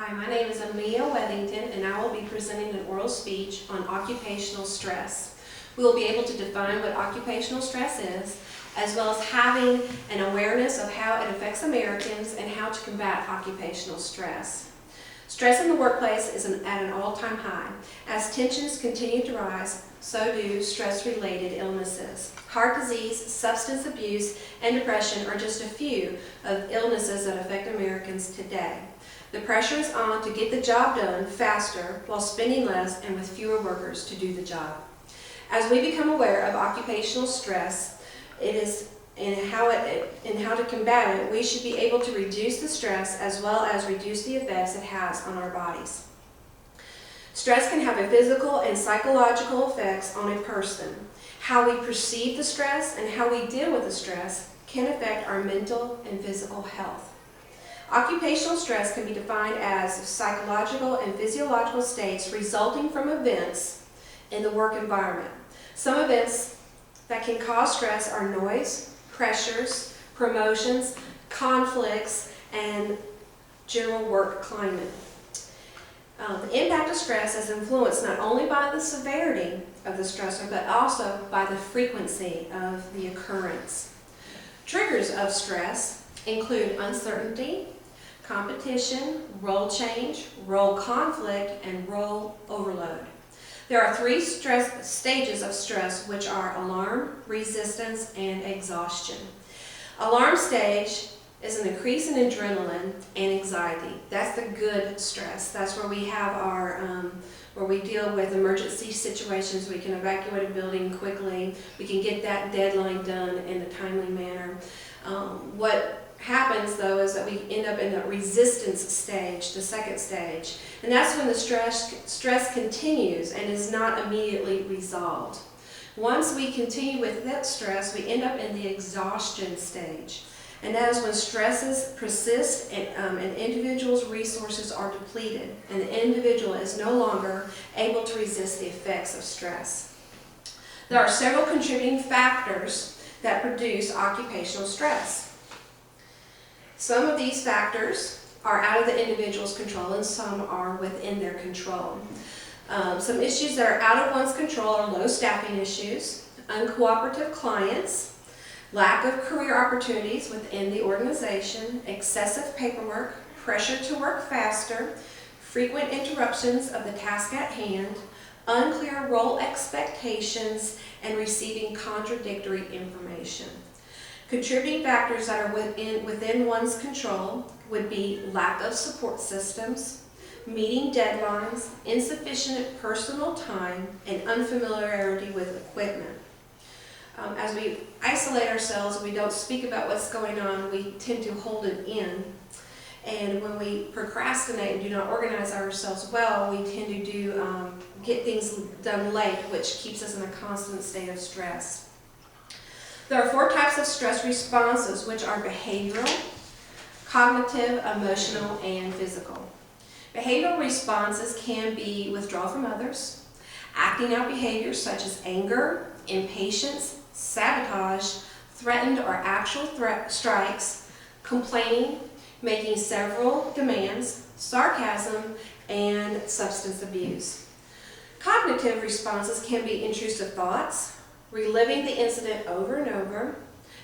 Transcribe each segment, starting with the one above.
Hi, my name is Aimee Wethington, and I will be presenting an oral speech on occupational stress. We will be able to define what occupational stress is, as well as having an awareness of how it affects Americans and how to combat occupational stress. Stress in the workplace is at an all-time high. As tensions continue to rise, so do stress-related illnesses. Heart disease, substance abuse, and depression are just a few of illnesses that affect Americans today. The pressure is on to get the job done faster while spending less and with fewer workers to do the job. As we become aware of occupational stress, and how to combat it, we should be able to reduce the stress as well as reduce the effects it has on our bodies. Stress can have a physical and psychological effects on a person. How we perceive the stress and how we deal with the stress can affect our mental and physical health. Occupational stress can be defined as psychological and physiological states resulting from events in the work environment. Some events that can cause stress are noise, pressures, promotions, conflicts, and general work climate. The impact of stress is influenced not only by the severity of the stressor, but also by the frequency of the occurrence. Triggers of stress include uncertainty, competition, role change, role conflict, and role overload. There are three stages of stress, which are alarm, resistance, and exhaustion. Alarm stage is an increase in adrenaline and anxiety. That's the good stress. That's where we have where we deal with emergency situations. We can evacuate a building quickly. We can get that deadline done in a timely manner. What happens though is that we end up in the resistance stage, the second stage, and that's when the stress continues and is not immediately resolved. Once we continue with that stress, we end up in the exhaustion stage, and that is when stresses persist and an individual's resources are depleted and the individual is no longer able to resist the effects of stress. There are several contributing factors that produce occupational stress. Some of these factors are out of the individual's control and some are within their control. Some issues that are out of one's control are low staffing issues, uncooperative clients, lack of career opportunities within the organization, excessive paperwork, pressure to work faster, frequent interruptions of the task at hand, unclear role expectations, and receiving contradictory information. Contributing factors that are within one's control would be lack of support systems, meeting deadlines, insufficient personal time, and unfamiliarity with equipment. As we isolate ourselves and we don't speak about what's going on, we tend to hold it in. And when we procrastinate and do not organize ourselves well, we tend to get things done late, which keeps us in a constant state of stress. There are four types of stress responses, which are behavioral, cognitive, emotional, and physical. Behavioral responses can be withdrawal from others, acting out behaviors such as anger, impatience, sabotage, threatened or actual strikes, complaining, making several demands, sarcasm, and substance abuse. Cognitive responses can be intrusive thoughts, reliving the incident over and over,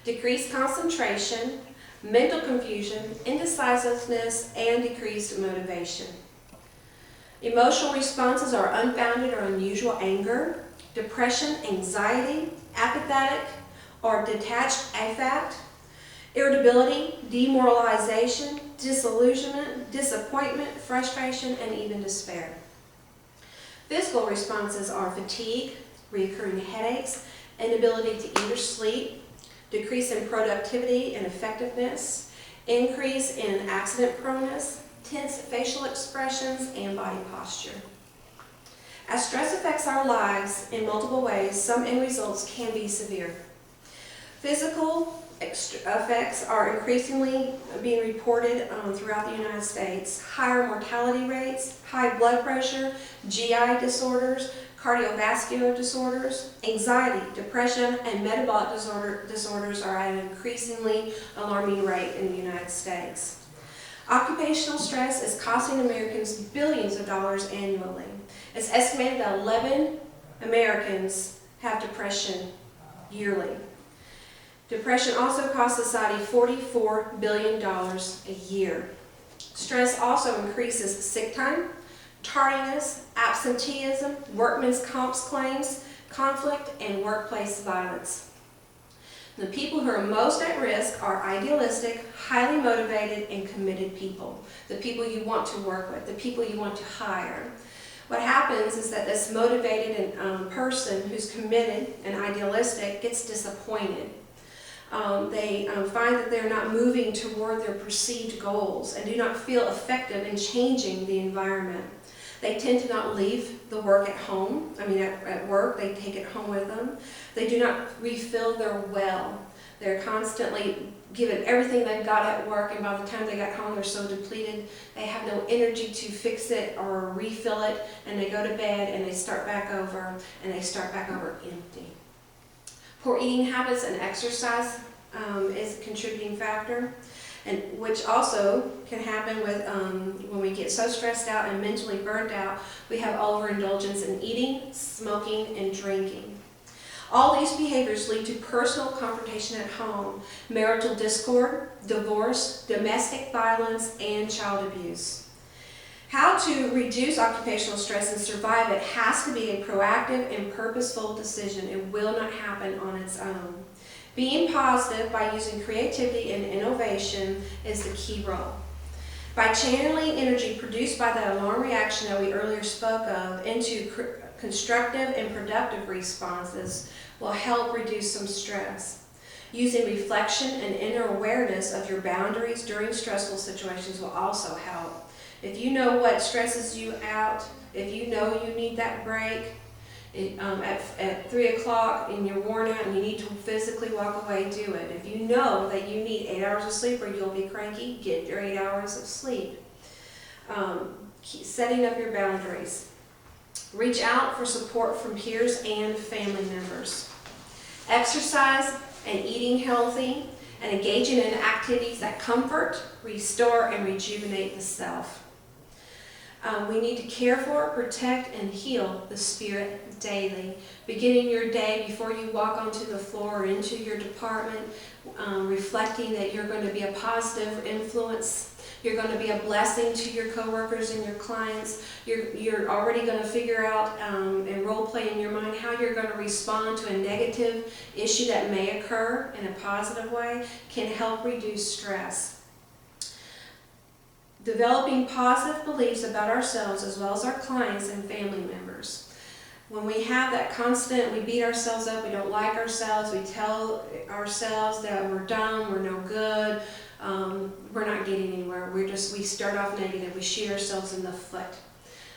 decreased concentration, mental confusion, indecisiveness, and decreased motivation. Emotional responses are unfounded or unusual anger, depression, anxiety, apathetic or detached affect, irritability, demoralization, disillusionment, disappointment, frustration, and even despair. Physical responses are fatigue, recurring headaches, inability to eat or sleep, decrease in productivity and effectiveness, increase in accident proneness, tense facial expressions, and body posture. As stress affects our lives in multiple ways, some end results can be severe. Physical effects are increasingly being reported throughout the United States. Higher mortality rates, high blood pressure, GI disorders, cardiovascular disorders, anxiety, depression, and metabolic disorders are at an increasingly alarming rate in the United States. Occupational stress is costing Americans billions of dollars annually. It's estimated that 11 Americans have depression yearly. Depression also costs society $44 billion a year. Stress also increases sick time, tardiness, absenteeism, workman's comp claims, conflict, and workplace violence. The people who are most at risk are idealistic, highly motivated, and committed people. The people you want to work with, the people you want to hire. What happens is that this motivated person who's committed and idealistic gets disappointed. They find that they're not moving toward their perceived goals and do not feel effective in changing the environment. They tend to not leave the work at home. At work, they take it home with them. They do not refill their well. They're constantly given everything they've got at work, and by the time they got home, they're so depleted, they have no energy to fix it or refill it, and they go to bed and they start back over, empty. Poor eating habits and exercise is a contributing factor, and which also can happen with when we get so stressed out and mentally burned out, we have overindulgence in eating, smoking, and drinking. All these behaviors lead to personal confrontation at home, marital discord, divorce, domestic violence, and child abuse. How to reduce occupational stress and survive it has to be a proactive and purposeful decision. It will not happen on its own. Being positive by using creativity and innovation is the key role. By channeling energy produced by that alarm reaction that we earlier spoke of into constructive and productive responses will help reduce some stress. Using reflection and inner awareness of your boundaries during stressful situations will also help. If you know what stresses you out, if you know you need that break, at 3 o'clock and you're worn out and you need to physically walk away, do it. If you know that you need 8 hours of sleep or you'll be cranky, get your 8 hours of sleep. Keep setting up your boundaries. Reach out for support from peers and family members. Exercise and eating healthy and engaging in activities that comfort, restore, and rejuvenate the self. We need to care for, protect, and heal the spirit daily. Beginning your day before you walk onto the floor or into your department, reflecting that you're going to be a positive influence. You're going to be a blessing to your coworkers and your clients. You're already going to figure out and role play in your mind how you're going to respond to a negative issue that may occur in a positive way can help reduce stress. Developing positive beliefs about ourselves as well as our clients and family members. When we have that constant, we beat ourselves up, we don't like ourselves, we tell ourselves that we're dumb, we're no good, we're not getting anywhere. We start off negative, we shoot ourselves in the foot.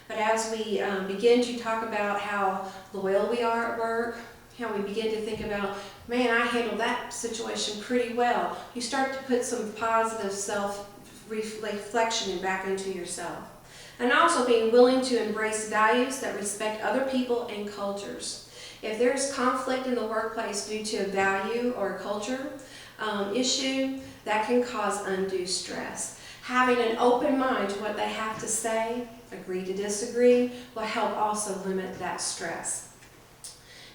But as we begin to talk about how loyal we are at work, how we begin to think about, man, I handled that situation pretty well, you start to put some positive self-reflection back into yourself. And also being willing to embrace values that respect other people and cultures. If there's conflict in the workplace due to a value or a culture issue, that can cause undue stress. Having an open mind to what they have to say, agree to disagree, will help also limit that stress.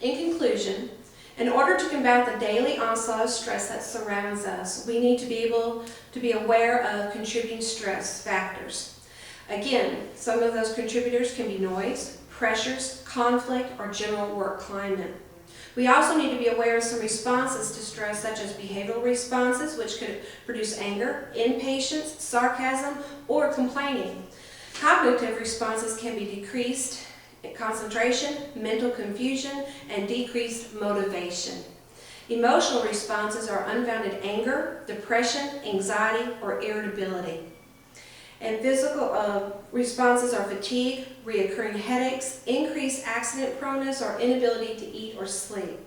In conclusion, in order to combat the daily onslaught of stress that surrounds us, we need to be able to be aware of contributing stress factors. Again, some of those contributors can be noise, pressures, conflict, or general work climate. We also need to be aware of some responses to stress, such as behavioral responses, which could produce anger, impatience, sarcasm, or complaining. Cognitive responses can be decreased concentration, mental confusion, and decreased motivation. Emotional responses are unfounded anger, depression, anxiety, or irritability. And physical responses are fatigue, reoccurring headaches, increased accident proneness, or inability to eat or sleep.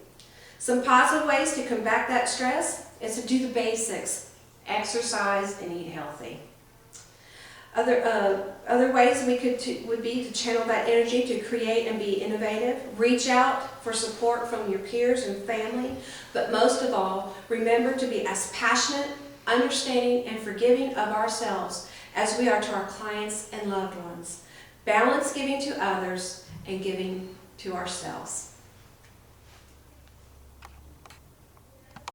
Some positive ways to combat that stress is to do the basics, exercise and eat healthy. Other ways would be to channel that energy to create and be innovative. Reach out for support from your peers and family. But most of all, remember to be as passionate, understanding, and forgiving of ourselves as we are to our clients and loved ones. Balance giving to others and giving to ourselves.